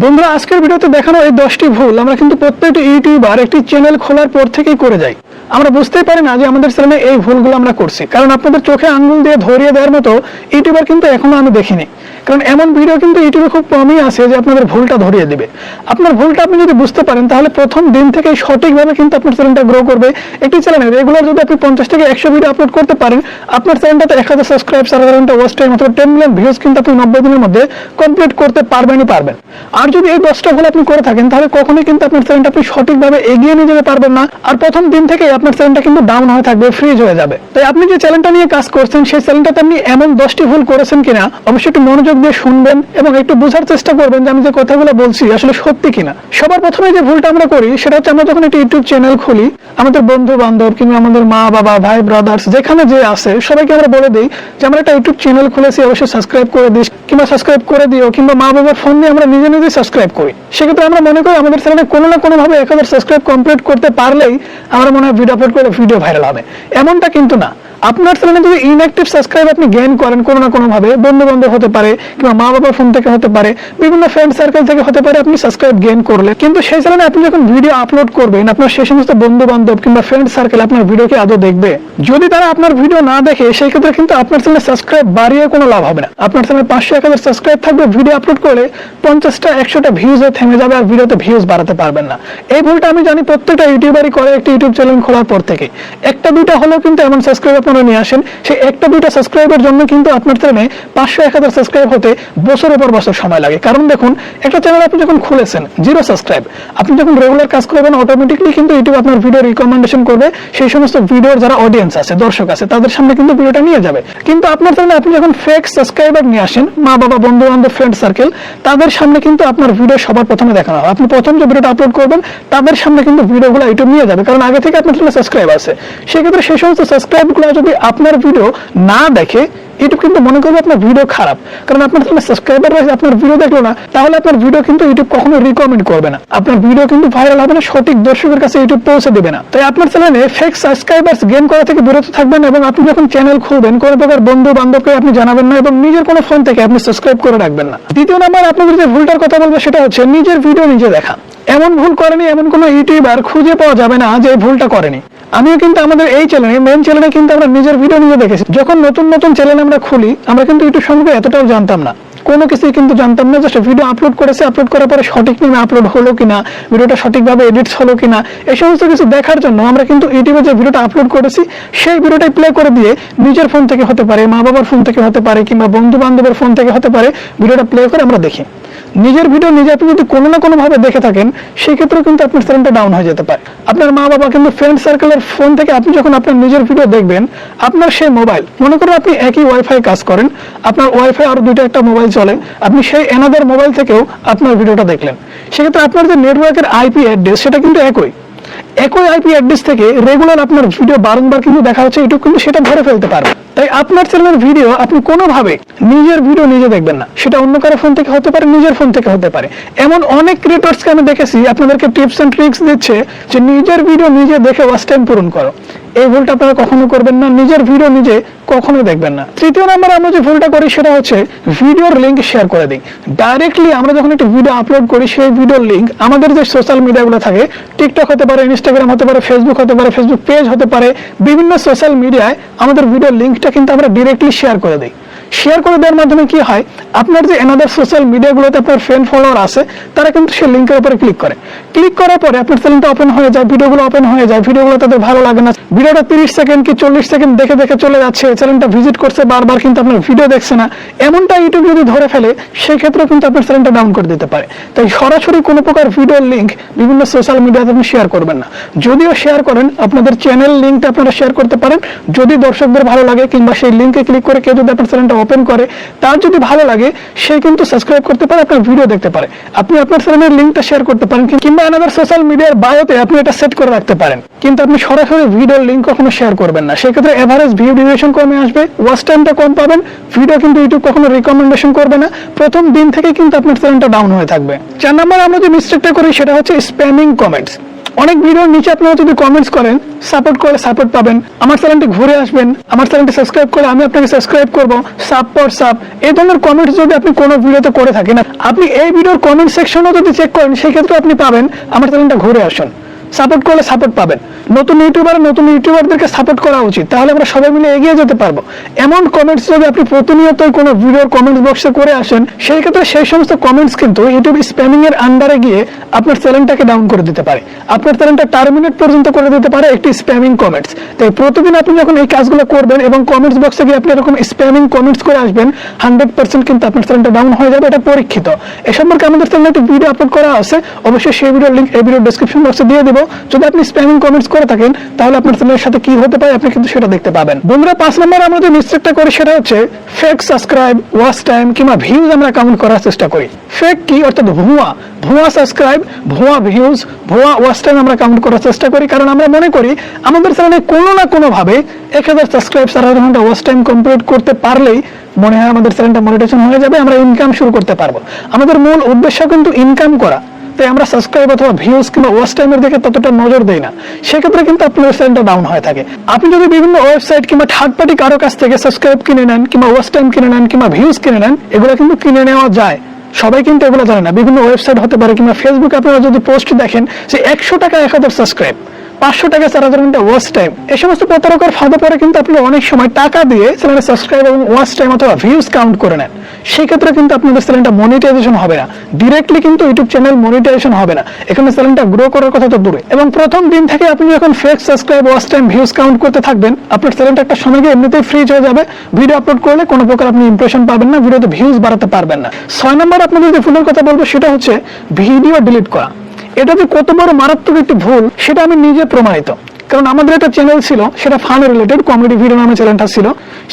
বন্ধুরা, আজকের ভিডিওতে দেখানো এই 10টি ভুল আমরা কিন্তু প্রত্যেকটি ইউটিউবার একটি চ্যানেল খোলার পর থেকেই করে যাই। আমরা বুঝতেই পারি না যে আমাদের চ্যানেলে এই ভুলগুলো আমরা করছি, কারণ আপনাদের চোখে আঙ্গুল দিয়ে ধরিয়ে দেওয়ার মতো ইউটিউবার কিন্তু এখনো আমি দেখিনি। কারণ এমন ভিডিও কিন্তু ইউটিউবে খুব কমই আছে যে আপনাদের ভুলটা ধরিয়ে দিবে। আপনার ভুলটা আপনি যদি বুঝতে পারেন তাহলে প্রথম দিন থেকেই সঠিকভাবে কিন্তু আপনার চ্যানেলটা গ্রো করবে। একটি চ্যানেলে রেগুলার যদি আপনি 50 থেকে 100 ভিডিও আপলোড করতে পারেন, আপনার চ্যানেলটাতে 1000 সাবস্ক্রাইব, 4000 ওয়াচ টাইম অথবা 10 মিলিয়ন ভিউজ কিন্তু আপনি 90 দিনের মধ্যে কমপ্লিট করতে পারবেন। আর যদি এই 10টা ভুল আপনি করে থাকেন তাহলে কখনোই কিন্তু আপনার চ্যানেলটা আপনি সঠিকভাবে এগিয়ে নিয়ে যেতে পারবেন না। আর প্রথম দিন থেকে আপনার চ্যানেলটা কিন্তু ডাউন হয়ে থাকবে, ফ্রিজ হয়ে যাবে। তাই আপনি যে চ্যানেলটা নিয়ে কাজ করছেন সেই চ্যানেলটাতে আপনি এমন 10টি ভুল করেছেন কিনা অবশ্যই একটু মনোযোগ দিয়ে শুনবেন এবং একটু বোঝার চেষ্টা করবেন যে আমি যে কথাগুলো বলছি আসলে সত্যি কিনা। সবার প্রথমে যে ভুলটা আমরা করি সেটা হচ্ছে আমরা যখন একটা ইউটিউব চ্যানেল খুলি, আমাদের বন্ধু বান্ধব কিংবা আমাদের মা বাবা ভাই ব্রাদার্স যেখানে যে আছে সবাইকে আমরা বলে দিই যে আমরা একটা ইউটিউব চ্যানেল খুলেছি, অবশ্যই সাবস্ক্রাইব করে দিস কিংবা সাবস্ক্রাইব করে দিও, কিংবা মা বাবার ফোন দিয়ে আমরা নিজে নিজে সাবস্ক্রাইব করি। সেক্ষেত্রে আমরা মনে করি আমাদের চ্যানেলে কোনো না কোনো ভাবে 1000 সাবস্ক্রাইব কমপ্লিট করতে পারলেই আমরা মনে হয় ভিডিও আপলোড করে ভিডিও ভাইরাল হবে। এমনটা কিন্তু না। আপনার চ্যানেলে যদি ইনঅ্যাক্টিভ সাবস্ক্রাইব আপনি গেইন করেন কোনো না কোনো ভাবে, বন্ধু বান্ধব হতে পারে কিংবা মা বাবার ফোন থেকে হতে পারে, বিভিন্ন ফ্রেন্ড সার্কেল থেকে হতে পারে, আপনি সাবস্ক্রাইব গেইন করলে কিন্তু সেই চ্যানেলে আপনি যখন ভিডিও আপলোড করবেন আপনার সেই সমস্ত বন্ধু বান্ধব কিংবা ফ্রেন্ড সার্কেল আপনার ভিডিওকে আদৌ দেখবে? যদি তারা আপনার ভিডিও না দেখে সেই ক্ষেত্রে কিন্তু আপনার চ্যানেলে সাবস্ক্রাইব বাড়িয়ে কোনো লাভ হবে না। আপনার চ্যানেলে 500-1000 সাবস্ক্রাইব থাকবে, ভিডিও আপলোড করে 50টা 100টা ভিউজে থেমে যাবে আর ভিডিওতে ভিউজ বাড়াতে পারবেন না। এই ভুলটা আমি জানি প্রত্যেকটা ইউটিউবারই করে একটি ইউটিউব চ্যানেল খোলার পর থেকে। একটা দুইটা হলেও কিন্তু এমন সাবস্ক্রাইব আপনারা নিয়ে আসেন, সেই একটা দুইটা সাবস্ক্রাইবের জন্য কিন্তু আপনার চ্যানেলে 500-1000 সাবস্ক্রাইব হতে বছরের পর বছর সময় লাগে। কারণ দেখুন, একটা চ্যানেল আপনি যখন খুলেছেন 0 সাবস্ক্রাইব, আপনি যখন রেগুলার কাজ করবেন অটোমেটিকলি কিন্তু ইউটিউব আপনার ভিডিও রিকমেন্ডেশন করবে, সেই সমস্ত ভিডিওর যারা অডিয়েন্স আছে, দর্শক আছে, তাদের সামনে কিন্তু ভিডিওটা নিয়ে যাবে। কিন্তু আপনার চ্যানেলে আপনি যখন ফেক সাবস্ক্রাইবার নিয়ে আসেন, মা বাবা বন্ধু বান্ধব ফ্রেন্ড সার্কেল, তাদের সামনে কিন্তু আপনার ভিডিও সবার প্রথমে দেখানো হবে। আপনি প্রথম যে ভিডিওটা আপলোড করবেন তাদের সামনে কিন্তু ভিডিওগুলো ইউটিউব নিয়ে যাবে, কারণ আগে থেকে আপনার চ্যানেলে সাবস্ক্রাইব আছে। সেক্ষেত্রে সেই সমস্ত সাবস্ক্রাইবগুলো যদি আপনার ভিডিও না দেখে ইউটিউব কিন্তু মনে করবে আপনার ভিডিও খারাপ, কারণ আপনার চ্যানেলে সাবস্ক্রাইবার আপনার ভিডিও দেখলো না, তাহলে আপনার ভিডিও কিন্তু ইউটিউব কখনো রিকমেন্ড করবে না, আপনার ভিডিও কিন্তু ভাইরাল হবে না, সঠিক দর্শকের কাছে ইউটিউব পৌঁছে দেবে না। তাই আপনার চ্যানেলে ফেক সাবস্ক্রাইবার্স গেইন করা থেকে বিরত থাকবেন এবং আপনি যখন চ্যানেল খুলবেন কোনো প্রকার বন্ধু বান্ধবকে আপনি জানাবেন না এবং নিজের কোনো ফোন থেকে আপনি সাবস্ক্রাইব করে রাখবেন না। দ্বিতীয় নাম্বার, আপনাদের যে ভুলটার কথা বলবো সেটা হচ্ছে নিজের ভিডিও নিজে দেখা। এমন ভুল করেনি এমন কোনো ইউটিউবার খুঁজে পাওয়া যাবে না যে এই ভুলটা করেনি। আমিও কিন্তু আমাদের এই চ্যানেলে, মেন চ্যানেলে কিন্তু আমরা নিজের ভিডিও নিজে দেখেছি। যখন নতুন নতুন চ্যানেল আমরা খুলি আমরা কিন্তু ইউটিউব সম্পর্কে এতটাও জানতাম না, কোনো কিছুই কিন্তু জানতাম না। জাস্ট ভিডিও আপলোড করেছে, আপলোড করার পরে সঠিক নিয়মে আপলোড হলো কিনা, ভিডিওটা সঠিকভাবে এডিটস হলো কিনা, এই সমস্ত কিছু দেখার জন্য আমরা কিন্তু ইউটিউবে যে ভিডিওটা আপলোড করেছি সেই ভিডিওটাই প্লে করে দিয়ে নিজের ফোন থেকে হতে পারে, মা বাবার ফোন থেকে হতে পারে, কিংবা বন্ধু বান্ধবের ফোন থেকে হতে পারে, ভিডিওটা প্লে করে আমরা দেখি। নিজের ভিডিও নিজে আপনি যদি কোনো না কোনো ভাবে দেখে থাকেন সেই ক্ষেত্রেও কিন্তু আপনার চ্যানেলটা ডাউন হয়ে যেতে পারে। আপনার মা বাবা কিন্তু ফ্রেন্ড সার্কেলের ফোন থেকে আপনি যখন আপনার নিজের ভিডিও দেখবেন, আপনার সেই মোবাইল, মনে করুন আপনি একই ওয়াইফাই কাজ করেন, আপনার ওয়াইফাই আরো দুইটা একটা মোবাইল চলে, আপনি সেই অ্যানাদার মোবাইল থেকেও আপনার ভিডিওটা দেখলেন। সেক্ষেত্রে আপনার যে নেটওয়ার্কের আইপি অ্যাড্রেস সেটা কিন্তু একই আইপি অ্যাড্রেস থেকে রেগুলার আপনার ভিডিও বারংবার কিন্তু দেখা হচ্ছে, ইউটিউব কিন্তু সেটা ধরে ফেলতে পারবে। তাই আপনার চ্যানেলের ভিডিও আপনি কোনোভাবে নিজের ভিডিও নিজে দেখবেন না, সেটা অন্য কারো ফোন থেকে হতে পারে, নিজের ফোন থেকে হতে পারে। এমন অনেক ক্রিয়েটরসকে আমি দেখেছি আপনাদেরকে টিপস এন্ড ট্রিক্স দিচ্ছে যে নিজের ভিডিও নিজে দেখে ওয়াচ টাইম পূরণ করো। এই ভুলটা আপনারা কখনো করবেন না, নিজের ভিডিও নিজে কখনো দেখবেন না। তৃতীয় নাম্বার, আমরা যে ভুলটা করি সেটা হচ্ছে ভিডিওর লিঙ্ক শেয়ার করে দিই। ডাইরেক্টলি আমরা যখন একটা ভিডিও আপলোড করি সেই ভিডিওর লিঙ্ক আমাদের যে সোশ্যাল মিডিয়াগুলো থাকে, টিকটক হতে পারে, ইনস্টাগ্রাম হতে পারে, ফেসবুক হতে পারে, ফেসবুক পেজ হতে পারে, বিভিন্ন সোশ্যাল মিডিয়ায় আমাদের ভিডিওর লিঙ্কটা কিন্তু আমরা ডিরেক্টলি শেয়ার করে দিই। শেয়ার করে দেওয়ার মাধ্যমে কি হয়, আপনার যে অ্যানাদার সোশ্যাল মিডিয়াগুলোতে আপনার ফ্রেন্ড ফলোয়ার আছে তারা কিন্তু সেই লিঙ্কের উপরে ক্লিক করে। ক্লিক করার পরে আপনার চ্যানেলটা ওপেন হয়ে যায়, ভিডিওগুলো ওপেন হয়ে যায়, ভিডিওগুলো তাদের ভালো লাগে না, ভিডিওটা 30 সেকেন্ড কি 40 সেকেন্ড দেখে দেখে চলে যাচ্ছে, চ্যানেলটা ভিজিট করছে বারবার কিন্তু আপনার ভিডিও দেখছে না। এমনটা ইউটিউব যদি ধরে ফেলে সেই ক্ষেত্রে কিন্তু আপনার চ্যানেলটা ডাউন করে দিতে পারে। তাই সরাসরি কোনো প্রকার ভিডিওর লিঙ্ক বিভিন্ন সোশ্যাল মিডিয়াতে আপনি শেয়ার করবেন না। যদিও শেয়ার করেন আপনাদের চ্যানেল লিঙ্কটা আপনারা শেয়ার করতে পারেন, যদি দর্শকদের ভালো লাগে কিংবা সেই লিঙ্কে ক্লিক করে কেউ যদি আপনার চ্যানেলটা ওপেন করে তার যদি ভালো লাগে সে কিন্তু সাবস্ক্রাইব করতে পারে, আপনার ভিডিও দেখতে পারে। আপনি আপনার চ্যানেলের লিঙ্কটা শেয়ার করতে পারেন কিংবা অ্যানাদার সোশ্যাল মিডিয়ার বায়োতে আপনি এটা সেট করে রাখতে পারেন, কিন্তু আপনি সরাসরি ভিডিওর লিঙ্ক কখনো শেয়ার করবেন না। সেক্ষেত্রে এভারেজ ভিউ ডিউরেশন কমে আসবে, ওয়াচ টাইমটা কম পাবেন, ভিডিও কিন্তু ইউটিউব কখনো রিকমেন্ডেশন করবে না, প্রথম দিন থেকে কিন্তু আপনার চ্যানেলটা ডাউন হয়ে থাকবে। 4 নম্বরে আমরা যে মিস্টেকটা করি সেটা হচ্ছে স্প্যামিং কমেন্টস। অনেক ভিডিওর নিচে আপনারা যদি কমেন্টস করেন, সাপোর্ট করলে সাপোর্ট পাবেন, আমার চ্যানেলটি ঘুরে আসবেন, আমার চ্যানেলটি সাবস্ক্রাইব করে আমি আপনাকে সাবস্ক্রাইব করব, সাপ পর সাপ, এই ধরনের কমেন্টস যদি আপনি কোনো ভিডিওতে করে থাকেন, আপনি এই ভিডিওর কমেন্ট সেকশনও যদি চেক করেন, সেই ক্ষেত্রে আপনি পাবেন আমার চ্যানেলটা ঘুরে আসুন। সাপোর্ট করলে সাপোর্ট পাবেন। নতুন ইউটিউবারদেরকে সাপোর্ট করা উচিত, তাহলে আমরা সবাই মিলে এগিয়ে যেতে পারবো। এমন কমেন্টস যদি আপনি প্রতিনিয়তই কোনো ভিডিওর কমেন্টস বক্সে করে আসেন, সেই ক্ষেত্রে সেই সমস্ত কমেন্টস কিন্তু ইউটিউব স্প্যামিং এর আন্ডারে গিয়ে আপনার চ্যানেলটাকে ডাউন করে দিতে পারে, আপনার চ্যানেলটা টার্মিনেট পর্যন্ত করে দিতে পারে একটি স্প্যামিং কমেন্টস। তাই প্রতিদিন আপনি যখন এই কাজগুলো করবেন এবং কমেন্টস বক্সে গিয়ে আপনি এরকম স্প্যামিং কমেন্টস করে আসবেন, 100% কিন্তু আপনার চ্যানেলটা ডাউন হয়ে যাবে, এটা পরীক্ষিত। এ সম্পর্কে আমাদের চ্যানেলে একটি ভিডিও আপলোড করা আছে, অবশ্যই সেই ভিডিওর লিংক এই ভিডিওর ডেসক্রিপশন বক্সে দিয়ে দেব। যদি আপনি স্প্যামিং কমেন্টস করে থাকেন, তাহলে আপনার চ্যানেলের সাথে কি হতে পারে আপনি কিন্তু সেটা দেখতে পাবেন। বন্ধুরা, 5 নম্বরে আমরা যে মিস্টেকটা করি সেটা হচ্ছে ফেক সাবস্ক্রাইব, ওয়াচ টাইম কিংবা ভিউজ আমরা কাউন্ট করার চেষ্টা করি। ফেক কি, অর্থাৎ ভুয়া সাবস্ক্রাইব, ভুয়া ভিউজ, ভুয়া ওয়াচ টাইম আমরা কাউন্ট করার চেষ্টা করি, কারণ আমরা মনে করি আমাদের চ্যানেলে কোনো না কোনো ভাবে 1000 সাবস্ক্রাইব, 4000 ঘন্টা ওয়াচ টাইম কমপ্লিট করতে পারলেই মনে হয় আমাদের চ্যানেলটা মনিটাইজেশন হয়ে যাবে, আমরা ইনকাম শুরু করতে পারবো। আমাদের মূল উদ্দেশ্য কিন্তু ইনকাম করা, তাই আমরা সাবস্ক্রাইব অথবা ভিউজ কিংবা ওয়াচ টাইমের দিকে ততটা নজর দেই না, সেক্ষেত্রে কিন্তু আপনার চ্যানেলটা ডাউন হয়ে থাকে। আপনি যদি বিভিন্ন ওয়েবসাইট কিংবা থার্ড পার্টি কারো কাছ থেকে সাবস্ক্রাইব কিনে নেন কিংবা ওয়াচ টাইম কিনে নেন কিংবা ভিউজ কিনে নেন, এগুলো কিন্তু কিনে নেওয়া যায়, সবাই কিন্তু এগুলো জানে না। বিভিন্ন ওয়েবসাইট হতে পারে কিংবা ফেসবুকে আপনারা যদি পোস্ট দেখেন যে 100 টাকা 1000 সাবস্ক্রাইব, 500 টাকা 4000 ঘন্টা ওয়াচ টাইম, এই সমস্ত প্রতারকের ফাঁদে পরে কিন্তু আপনি অনেক সময় টাকা দিয়ে চ্যানেলে সাবস্ক্রাইব এবং ওয়াচ টাইম অথবা ভিউজ কাউন্ট করে নেন, সেই ক্ষেত্রে কিন্তু আপনাদের চ্যানেলটা মনিটাইজেশন হবে না, ডিরেক্টলি কিন্তু ইউটিউব চ্যানেল মনিটাইজেশন হবে না, এখানে চ্যানেলটা গ্রো করার কথা তো দূরে। এবং প্রথম দিন থেকে আপনি যখন fake subscribe, watch time, views count করতে থাকবেন, আপনার চ্যানেলটা একটা সময় গিয়ে এমনিতেই ফ্রিজ হয়ে যাবে, ভিডিও আপলোড করলে কোনো প্রকার আপনি ইমপ্রেশন পাবেন না, ভিডিওতে ভিউজ বাড়াতে পারবেন না। 6 নম্বর আপনাদের যে ভুলের কথা বলবো সেটা হচ্ছে ভিডিও ডিলিট করা। এটা যে কত বড় মারাত্মক একটি ভুল সেটা আমি নিজে প্রমাণিত, কারণ আমাদের একটা চ্যানেল ছিল, সেটা ফান রিলেটেড কমেডি ভিডিও নামে চ্যানেলটা ছিল,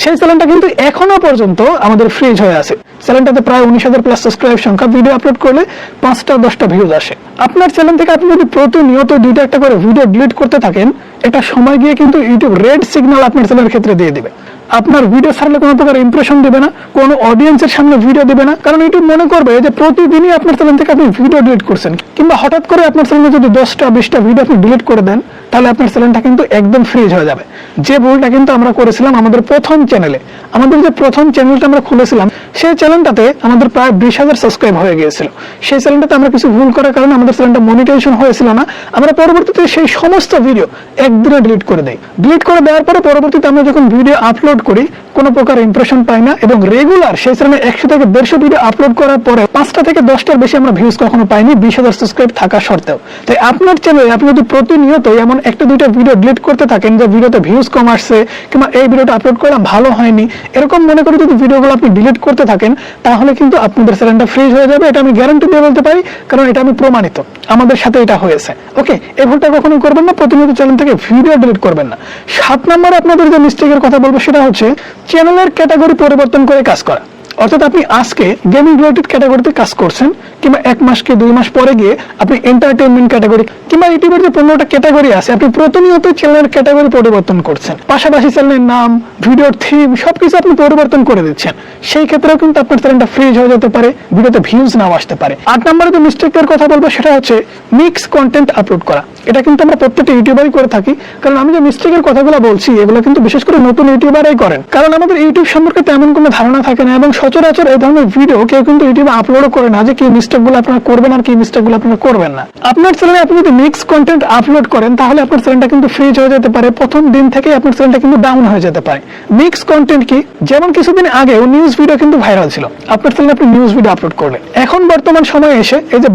সেই চ্যানেলটা কিন্তু এখনো পর্যন্ত আমাদের ফ্রিজ হয়ে আছে। চ্যানেলটাতে প্রায় 19,000 প্লাস সাবস্ক্রাইব সংখ্যা, ভিডিও আপলোড করলে 5-10টা ভিউজ আসে। আপনার চ্যানেল থেকে আপনি যদি প্রতিনিয়ত 2টা করে ভিডিও ডিলিট করতে থাকেন, এটা সময় গিয়ে কিন্তু ইউটিউব রেড সিগন্যাল আপনার চ্যানেলের ক্ষেত্রে দিয়ে দিবে। আপনার ভিডিও ছাড়লে কোনো প্রকার ইমপ্রেশন দিবে না, কোনো অডিয়েন্সের সামনে ভিডিও দিবে না, কারণ ইউটিউব মনে করবে যে প্রতিদিনই আপনার চ্যানেল থেকে আপনি ভিডিও ডিলিট করছেন। কিংবা হঠাৎ করে আপনার চ্যানেলে যদি 10-20টা ভিডিও আপনি ডিলিট করে দেন, তাহলে আপনার চ্যানেলটা কিন্তু একদম ফ্রিজ হয়ে যাবে। যে ভুলটা কিন্তু আমরা করেছিলাম আমাদের প্রথম চ্যানেলে, আমাদের যে প্রথম চ্যানেলটা আমরা খুলেছিলাম, সেই চ্যানেলটাতে আমাদের প্রায় 20,000 সাবস্ক্রাইব হয়ে গিয়েছিল। সেই চ্যানেলটাতে আমরা কিছু ভুল করার কারণে আমাদের চ্যানেলটা মনিটাইজেশন হয়েছিল না। আমরা পরবর্তীতে সেই সমস্ত ভিডিও একদিনে ডিলিট করে দেই। ডিলিট করে দেওয়ার পরে পরবর্তীতে আমরা যখন ভিডিও আপলোড করি, কোনো প্রকার ইমপ্রেশন পাই না, এবং রেগুলার সেই চ্যানেলে 100 থেকে 150 ভিডিও আপলোড করার পরে 5টা থেকে 10টার বেশি আমরা ভিউজ কখনো পাইনি, 20,000 সাবস্ক্রাইব থাকা সত্ত্বেও। তাই আপনার চ্যানেলে আপনি যদি প্রতিনিয়ত এমন 1-2টা ভিডিও ডিলিট করতে থাকেন যে ভিডিওতে ভিউজ কম আসছে কিংবা এই ভিডিওটা আপলোড করলাম ভালো হয়নি, এরকম মনে করে যদি ভিডিওগুলো আপনি ডিলিট করতে থাকেন, তাহলে কিন্তু আপনাদের চ্যানেলটা ফ্রিজ হয়ে যাবে। এটা আমি গ্যারান্টি দিয়ে বলতে পারি, কারণ এটা আমি প্রমাণিত, আমাদের সাথে এটা হয়েছে। ওকে, এই ভুলটা কখনোই করবেন না, প্রতিনিয়ত চ্যানেল থেকে ভিডিও ডিলিট করবেন না। 7 নম্বরে আপনাদের যে মিস্টেকের কথা বলবো সেটা হচ্ছে চ্যানেলের ক্যাটাগরি পরিবর্তন করে কাজ করা। অর্থাৎ আপনি আজকে গেমিং রিলেটেড ক্যাটাগরিতে কাজ করছেন, কিংবা 1 মাস কি 2 মাস পরে গিয়ে আপনি এন্টারটেইনমেন্ট ক্যাটাগরি কিংবা ইউটিউবের যে 15টা ক্যাটাগরি আছে, আপনি প্রতিনিয়ত চ্যানেলের ক্যাটাগরি পরিবর্তন করছেন, পাশাপাশি চ্যানেলের নাম, ভিডিওর থিম সবকিছু আপনি পরিবর্তন করে দিচ্ছেন। সেই ক্ষেত্রেও কিন্তু আপনার চ্যানেলটা ফ্রিজ হয়ে যেতে পারে, ভিডিওতে ভিউজ নাও আসতে পারে। 8 নম্বরে যে মিস্টেকের কথা বলবো সেটা হচ্ছে মিক্স কন্টেন্ট আপলোড করা। এটা কিন্তু আমরা প্রত্যেকটা ইউটিউবারই করে থাকি, কারণ আমি যে মিস্টেকের কথাগুলো বলছি এগুলো কিন্তু বিশেষ করে নতুন ইউটিউবারই করেন, কারণ আমাদের ইউটিউব সম্পর্কে তেমন কোনো ধারণা থাকে না, এবং সচরাচর এই ধরনের ভিডিও কেউ কিন্তু ইউটিউবে আপলোডও করে না যে কি মিস্টেকগুলো আপনারা করবেন আর কি মিস্টেকগুলো আপনারা করবেন না। আপনার চ্যানেলে আপনি যদি মিক্স কন্টেন্ট আপলোড করেন, তাহলে আপনার চ্যানেলটা কিন্তু ফ্রিজ হয়ে যেতে পারে, প্রথম দিন থেকে আপনার চ্যানেলটা কিন্তু ডাউন হয়ে যেতে পারে। মিক্স কন্টেন্ট কি, যেমন কিছুদিন আগেও নিউজ ভিডিও কিন্তু ভাইরাল ছিল, আপনার চ্যানেলে আপনি নিউজ ভিডিও আপলোড করলেন। এখন বর্তমান সময়ে এসে এই যে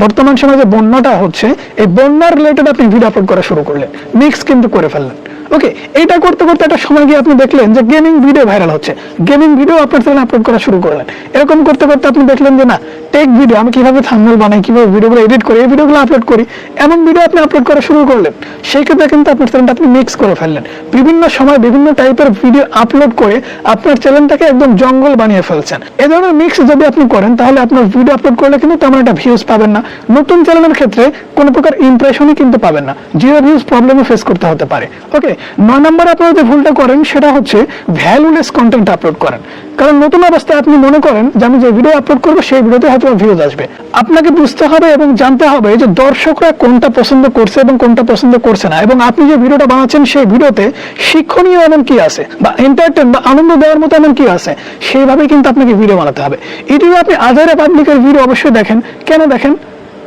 বর্তমান সময়ে যে বন্যাটা হচ্ছে, এই বন্যার রিলেটেড আপনি ভিডিও আপলোড করা শুরু করলেন, মিক্স কিন্তু করে ফেললেন। ওকে, এইটা করতে করতে একটা সময় গিয়ে আপনি দেখলেন যে গেমিং ভিডিও ভাইরাল হচ্ছে, গেমিং ভিডিও আপনার চ্যানেলে আপলোড করা শুরু করলেন। এরকম করতে করতে আপনি দেখলেন যে না, টেক ভিডিও, আমি কিভাবে থাম্বনেল বানাই, কিভাবে ভিডিওগুলো এডিট করি, এই ভিডিওগুলো আপলোড করি, এমন ভিডিও আপনি আপলোড করা শুরু করলেন। সেই ক্ষেত্রে কিন্তু আপনার চ্যানেলটা আপনি মিক্স করে ফেললেন, বিভিন্ন সময় বিভিন্ন টাইপের ভিডিও আপলোড করে আপনার চ্যানেলটাকে একদম জঙ্গল বানিয়ে ফেলছেন। এই ধরনের মিক্স যদি আপনি করেন, তাহলে আপনার ভিডিও আপলোড করলে কিন্তু তেমন একটা ভিউজ পাবেন না, নতুন চ্যানেলের ক্ষেত্রে কোনো প্রকার ইমপ্রেশনই কিন্তু পাবেন না, 0 ভিউজ প্রবলেমও ফেস করতে হতে পারে। ওকে, 9 নম্বরে আপনারা যে ভুলটা করেন সেটা হচ্ছে ভ্যালুলেস কন্টেন্ট আপলোড করেন। কারণ নতুন অবস্থায় আপনি মনে করেন যে আমি যে ভিডিও আপলোড করবো সেই ভিডিওতে হয়তো ভিউজ আসবে। আপনাকে বুঝতে হবে এবং জানতে হবে যে দর্শকরা কোনটা পছন্দ করছে এবং কোনটা পছন্দ করছে না, এবং আপনি যে ভিডিওটা বানাচ্ছেন সেই ভিডিওতে শিক্ষণীয় এমন কি আছে বা এন্টারটেইন বা আনন্দ দেওয়ার মতো এমন কি আছে, সেইভাবেই কিন্তু আপনাকে ভিডিও বানাতে হবে। ইউটিউবে আপনি আজারে পাবলিকের ভিডিও অবশ্যই দেখেন। কেন দেখেন?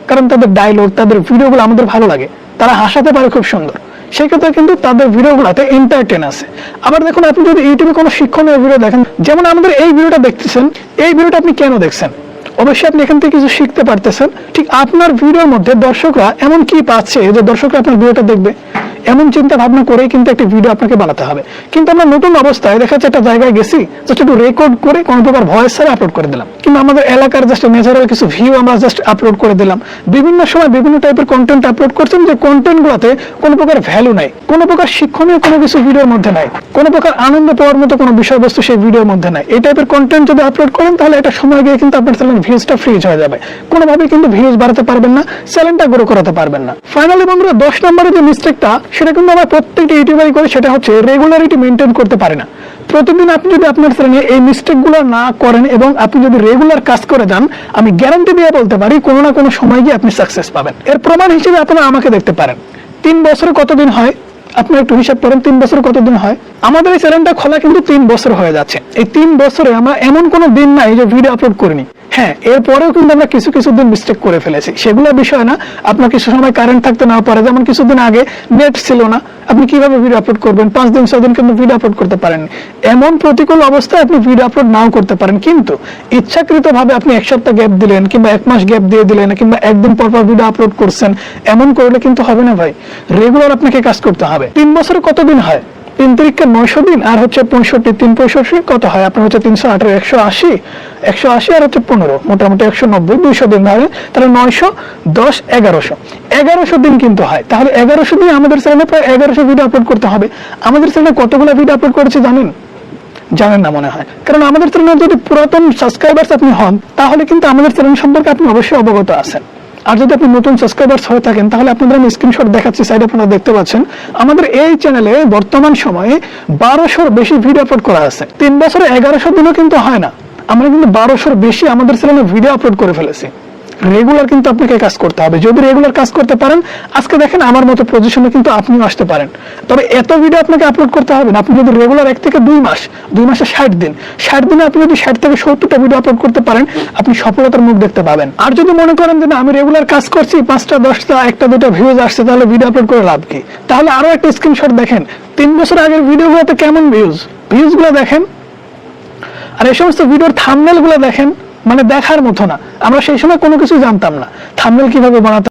কারণ তাদের ডায়লগ, তাদের ভিডিওগুলো আমাদের ভালো লাগে, তারা হাসাতে পারে খুব সুন্দর, সেক্ষেত্রে কিন্তু তাদের ভিডিওগুলোতে এন্টারটেইন আছে। আবার দেখুন, আপনি যদি ইউটিউবে কোনো শিক্ষণীয় ভিডিও দেখেন, যেমন আমাদের এই ভিডিওটা দেখতেছেন, এই ভিডিওটা আপনি কেন দেখছেন? অবশ্যই আপনি এখান থেকে কিছু শিখতে পারতেছেন। ঠিক আপনার ভিডিওর মধ্যে দর্শকরা এমন কি পাচ্ছে যে দর্শকরা আপনার ভিডিওটা দেখবে, এমন চিন্তা ভাবনা করেই কিন্তু একটা ভিডিও আপনাকে বানাতে হবে। কিন্তু আমরা নতুন অবস্থায় দেখা যাচ্ছে একটা জায়গায় গেছি, জাস্ট একটু রেকর্ড করে কোনো প্রকার ভয়েস ছাড়া আপলোড করে দিলাম, কিংবা আমাদের এলাকার জাস্ট ন্যাচারাল কিছু ভিউ আমরা জাস্ট আপলোড করে দিলাম। বিভিন্ন সময় বিভিন্ন টাইপের কন্টেন্ট আপলোড করছেন যে কন্টেন্ট গুলোতে কোনো প্রকার ভ্যালু নাই, কোনো প্রকার শিক্ষণীয় কোনো কিছু ভিডিওর মধ্যে নাই, কোনো প্রকার আনন্দ পাওয়ার মতো কোনো বিষয়বস্তু সেই ভিডিওর মধ্যে নাই। এই টাইপের কন্টেন্ট যদি আপলোড করেন তাহলে একটা সময় গিয়ে কিন্তু আপনার চ্যানেল ভিউজটা ফ্রিজ হয়ে যাবে, কোনোভাবেই কিন্তু ভিউজ বাড়াতে পারবেন না, চ্যানেলটা গ্রো করাতে পারবেন না। ফাইনালি বন্ধুরা, 10 নম্বরে যে মিস্টেকটা, সেটা কিন্তু আমরা প্রত্যেকটা ইউটিউবারই করে, সেটা হচ্ছে রেগুলারিটি মেনটেন করতে পারে না। প্রতিদিন আপনি যদি আপনার চ্যানেলে এই মিস্টেকগুলো না করেন এবং আপনি যদি রেগুলার কাজ করে যান, আমি গ্যারান্টি দিয়ে বলতে পারি কোনো না কোনো সময় গিয়ে আপনি সাকসেস পাবেন। এর প্রমাণ হিসেবে আপনারা আমাকে দেখতে পারেন। 3 বছরে কতদিন হয় আপনারা একটু হিসাব করেন, 3 বছরে কতদিন হয়? আমাদের এই চ্যানেলটা খোলা কিন্তু 3 বছর হয়ে যাচ্ছে। এই 3 বছরে আমরা এমন কোনো দিন নাই যে ভিডিও আপলোড করিনি। হ্যাঁ, এরপরেও কিন্তু আমরা কিছু কিছু দিন মিস্টেক করে ফেলেছি, সেগুলো বিষয় না। আপনার কিছু সময় কারেন্ট থাকতে না পারে, যেমন কিছুদিন আগে নেট ছিল না, আপনি কিভাবে ভিডিও আপলোড করবেন? 5 দিন 6 দিন কিন্তু ভিডিও আপলোড করতে পারেন। এমন প্রতিকূল অবস্থায় আপনি ভিডিও আপলোড নাও করতে পারেন, কিন্তু ইচ্ছাকৃতভাবে আপনি 1 সপ্তাহ গ্যাপ দিলেন কিংবা 1 মাস গ্যাপ দিয়ে দিলেন কিংবা একদিন পর পর ভিডিও আপলোড করছেন, এমন করলে কিন্তু হবে না ভাই। রেগুলার আপনাকে কাজ করতে হবে। 3 বছরে কতদিন হয়? 3 তিরিকে 900 দিন, আর হচ্ছে 65, 3 65 কত হয় আপনার? হচ্ছে 318, 180 আর হচ্ছে 15, মোটামুটি 190, 200 দিন ধরে, তাহলে 900, 10, 1100 দিন কিন্তু হয়। তাহলে 1100 দিন আমাদের চ্যানেলে প্রায় 1100 ভিডিও আপলোড করতে হবে। আমাদের চ্যানেলে কতগুলো ভিডিও আপলোড করেছে জানেন না মনে হয়। কারণ আমাদের চ্যানেলে যদি পুরাতন সাবস্ক্রাইবার্স আপনি হন, তাহলে কিন্তু আমাদের চ্যানেল সম্পর্কে আপনি অবশ্যই অবগত আছেন। আর যদি আপনি নতুন সাবস্ক্রাইবার্স হয়ে থাকেন, তাহলে আপনাদের আমি স্ক্রিনশট দেখাচ্ছি, সাইডে আপনারা দেখতে পাচ্ছেন। আমাদের এই চ্যানেলে বর্তমান সময়ে 1200-র বেশি ভিডিও আপলোড করা আছে। 3 বছরে 1100 দিনও কিন্তু হয় না, আমরা কিন্তু 1200-র বেশি আমাদের চ্যানেলে ভিডিও আপলোড করে ফেলেছি। রেগুলার কিন্তু আপনাকে কাজ করতে হবে। যদি রেগুলার কাজ করতে পারেন, আজকে দেখেন আমার মতো পজিশনে কিন্তু আপনিও আসতে পারেন। তবে এত ভিডিও আপনাকে আপলোড করতে হবে না। আপনি যদি রেগুলার 1 থেকে 2 মাস, 2 মাসে 60 দিন, 60 দিনে আপনি যদি 60 থেকে 70টা ভিডিও আপলোড করতে পারেন, আপনি সফলতার মুখ দেখতে পাবেন। আর যদি মনে করেন যে না, আমি রেগুলার কাজ করছি, 5টা 10টা 1টা 2টা ভিউজ আসছে, তাহলে ভিডিও আপলোড করে লাভ কি? তাহলে আরো একটা স্ক্রিনশট দেখেন, 3 বছর আগের ভিডিওগুলোতে কেমন ভিউজগুলো দেখেন, আর এই সমস্ত ভিডিওর থাম্বনেল গুলো দেখেন, মানে দেখার মতো না। আমরা সেই সময় কোনো কিছু জানতাম না থাম্বনেল কিভাবে বানাতে